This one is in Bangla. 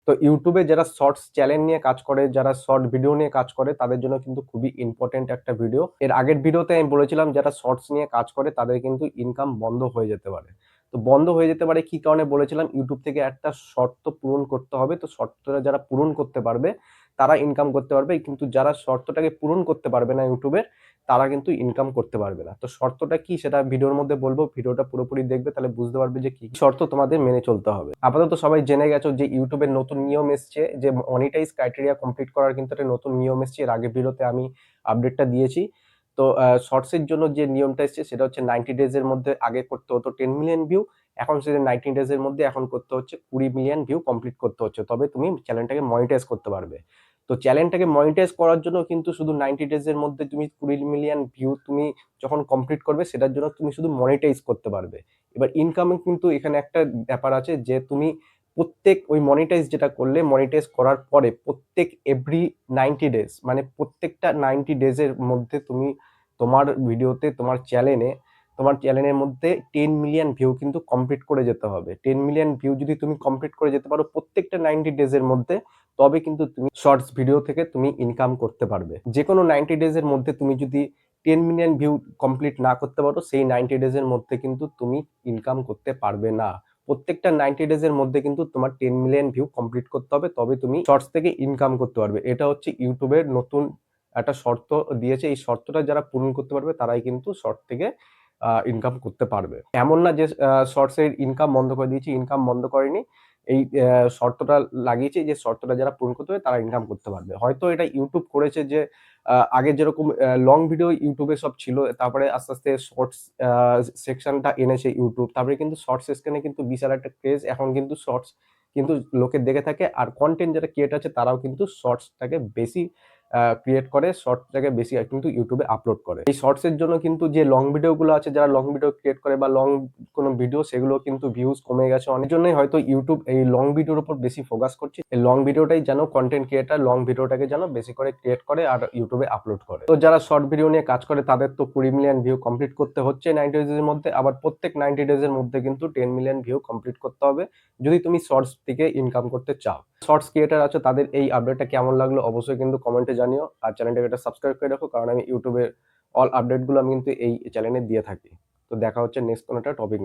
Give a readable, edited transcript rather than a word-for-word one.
তো ইউটিউবে যারা শর্টস চ্যানেল নিয়ে কাজ করে, যারা শর্ট ভিডিও নিয়ে কাজ করে তাদের জন্য কিন্তু খুবই ইম্পর্টেন্ট একটা ভিডিও। এর আগের ভিডিওতে আমি বলেছিলাম যারা শর্টস নিয়ে কাজ করে তাদের কিন্তু ইনকাম বন্ধ হয়ে যেতে পারে। তো বন্ধ হয়ে যেতে পারে কি কারণে বলেছিলাম, ইউটিউব থেকে একটা শর্ত পূরণ করতে হবে। তো শর্তটা যারা পূরণ করতে পারবে তারা ইনকাম করতে পারবে, কিন্তু যারা শর্তটাকে পূরণ করতে পারবে না ইউটিউবের তারা কিন্তু ইনকাম করতে পারবে না। তো শর্তটা কি সেটা ভিডিওর মধ্যে বলবো, ভিডিওটা পুরোপুরি দেখবে তাহলে বুঝতে পারবে যে কি শর্ত তোমাদের মেনে চলতে হবে। আপাতত সবাই জেনে গেছো যে ইউটিউবের নতুন নিয়ম এসছে, যে মনিটাইজ ক্রাইটেরিয়া কমপ্লিট করার কিন্তু একটা নতুন নিয়ম এসছে। এর আগের ভিডিওতে আমি আপডেটটা দিয়েছি। তো শর্টসের জন্য যে নিয়মটা এসছে সেটা হচ্ছে 90 ডেজ এর মধ্যে আগে করতে হতো 10 মিলিয়ন ভিউ, এখন সেটা 90 ডেজ এর মধ্যে এখন করতে হচ্ছে 20 মিলিয়ন ভিউ কমপ্লিট করতে হচ্ছে, তবে তুমি চ্যানেলটাকে মনিটাইজ করতে পারবে। তো চ্যানেলটাকে মনিটাইজ করার জন্য কিন্তু শুধু 90 ডেজ এর মধ্যে তুমি 20 মিলিয়ন ভিউ তুমি যখন কমপ্লিট করবে সেটার জন্য তুমি শুধু মনিটাইজ করতে পারবে। এবার ইনকামে কিন্তু এখানে একটা ব্যাপার আছে যে তুমি প্রত্যেক ওই মনিটাইজ যেটা করলে, মনিটাইজ করার পরে প্রত্যেক এভরি 90 ডেজ মানে প্রত্যেকটা 90 ডেজের মধ্যে তুমি তোমার ভিডিওতে তোমার চ্যানেলের মধ্যে 10 মিলিয়ন ভিউ কিন্তু কমপ্লিট করে যেতে হবে। 10 মিলিয়ন ভিউ যদি তুমি কমপ্লিট করে যেতে পারো প্রত্যেকটা 90 ডেজের মধ্যে, তবে কিন্তু তুমি শর্টস ভিডিও থেকে তুমি ইনকাম করতে পারবে। যে কোনো 90 ডেজের মধ্যে তুমি যদি 10 মিলিয়ন ভিউ কমপ্লিট না করতে পারো, সেই 90 ডেজের মধ্যে কিন্তু তুমি ইনকাম করতে পারবে না। প্রত্যেকটা 90 ডেজের মধ্যে কিন্তু তোমার 10 মিলিয়ন ভিউ কমপ্লিট করতে হবে, তবে তুমি শর্টস থেকে ইনকাম করতে পারবে। এটা হচ্ছে ইউটিউবের নতুন একটা শর্ত দিয়েছে। এই শর্তটা যারা পূরণ করতে পারবে তারাই কিন্তু শর্ট থেকে ইনকাম করতে পারবে। এমন না যে শর্টস এর ইনকাম বন্ধ করে দিয়েছি, ইনকাম বন্ধ করেনি। এই শর্তটা লাগিয়েছে যে শর্তটা যারা পূরণ করতে পারবে তারা ইনকাম করতে পারবে। হয়তো এটা ইউটিউব করেছে যে আগে যেরকম লং ভিডিও ইউটিউবে সব ছিল, তারপরে আস্তে আস্তে শর্টস সেকশনটা এনেছে ইউটিউব, তারপরে কিন্তু শর্টস সেকশনে কিন্তু বিশাল একটা ক্রেজ। এখন কিন্তু শর্টস কিন্তু লোকে দেখে থাকে, আর কন্টেন্ট যারা ক্রিয়েটর আছে তারাও কিন্তু শর্টসটাকে বেশি ক্রিয়েট করে, শর্টসটাকে বেশি কিন্তু ইউটিউবে আপলোড করে। এই শর্টস এর জন্য কিন্তু যে লং ভিডিওগুলো আছে, যারা লং ভিডিও ক্রিয়েট করে বা লং কোনো ভিডিও, সেগুলো কিন্তু ভিউজ কমে গেছে অনেক। জন্যই হয়তো ইউটিউব এই লং ভিডিওর উপর বেশি ফোকাস করছে। এই লং ভিডিওটাই যেন কন্টেন্ট ক্রিয়েটার লং ভিডিওটাকে যেন বেশি করে ক্রিয়েট করে আর ইউটিউবে আপলোড করে। তো যারা শর্ট ভিডিও নিয়ে কাজ করে তাদের তো 20 মিলিয়ন ভিউ কমপ্লিট করতে হচ্ছে 90 ডেজ এর মধ্যে, আবার প্রত্যেক 90 ডেজ এর মধ্যে কিন্তু 10 মিলিয়ন ভিউ কমপ্লিট করতে হবে যদি তুমি শর্টস থেকে ইনকাম করতে চাও। শর্টস ক্রিয়েটার আছে তাদের এই আপডেটটা কেমন লাগলো অবশ্যই কিন্তু কমেন্টে জানিও, আর চ্যানেলটাকে একটা সাবস্ক্রাইব করে রাখো, কারণ আমি ইউটিউবের অল আপডেটগুলো আমি কিন্তু এই চ্যানেলে দিয়ে থাকি। তো দেখা হচ্ছে নেক্সট কোনো একটা টপিক নিয়ে।